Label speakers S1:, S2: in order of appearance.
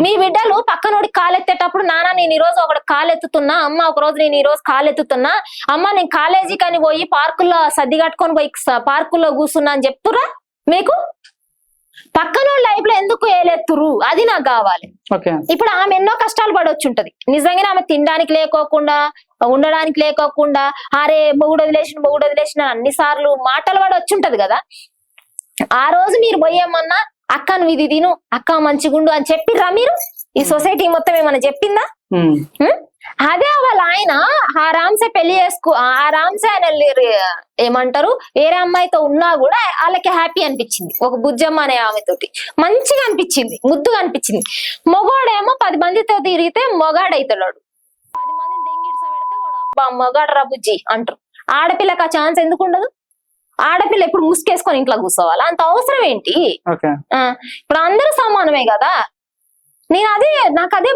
S1: మీ బిడ్డలు పక్కనోడి కాలెత్తేటప్పుడు నాన్న నేను ఈ రోజు ఒకటి కాలెత్తుతున్నా, అమ్మ ఒక రోజు నేను ఈ రోజు కాలెత్తుతున్నా, అమ్మ నేను కాలేజీకి అని పోయి పార్కుల్లో సర్ది కట్టుకొని పోయి పార్కుల్లో కూర్చున్నా అని చెప్తురా మీకు? పక్కనోళ్ళ లైఫ్ లో ఎందుకు ఏలెత్తురు అది నాకు కావాలి. ఇప్పుడు ఆమె ఎన్నో కష్టాలు పడవచ్చు ఉంటది, నిజంగానే ఆమె తినడానికి లేకోకుండా ఉండడానికి లేకోకుండా అరే మొగుడు వదిలేసిన అన్ని సార్లు మాటలు పడవచ్చు ఉంటది కదా. ఆ రోజు మీరు పోయేమన్నా అక్క నువ్వు ఇది తిను, అక్క మంచిగుండు అని చెప్పిర్రా మీరు? ఈ సొసైటీ మొత్తం ఏమన్నా చెప్పిందా? అదే వాళ్ళ ఆయన ఆరాంసే పెళ్లి ఆరాంసే ఆయన ఏమంటారు వేరే అమ్మాయితో ఉన్నా కూడా వాళ్ళకి హ్యాపీ అనిపించింది. ఒక బుజ్జమ్మ అనే ఆమెతోటి మంచిగా అనిపించింది, ముద్దుగా అనిపించింది. మొగాడేమో 10 మందితో తిరిగితే మొగాడైతాడు, 10 మందిని దెంగిడ్స పెడితే అబ్బా మొగాడు రా బుజ్జి అంటారు. ఆడపిల్లకి ఆ ఛాన్స్ ఎందుకు ఉండదు? ఆడపిల్ల ఎప్పుడు ముసుకేసుకొని ఇంట్లో కూర్చోవాలా? అంత అవసరం ఏంటి? ఇప్పుడు అందరూ సమానమే కదా. నాకు అదే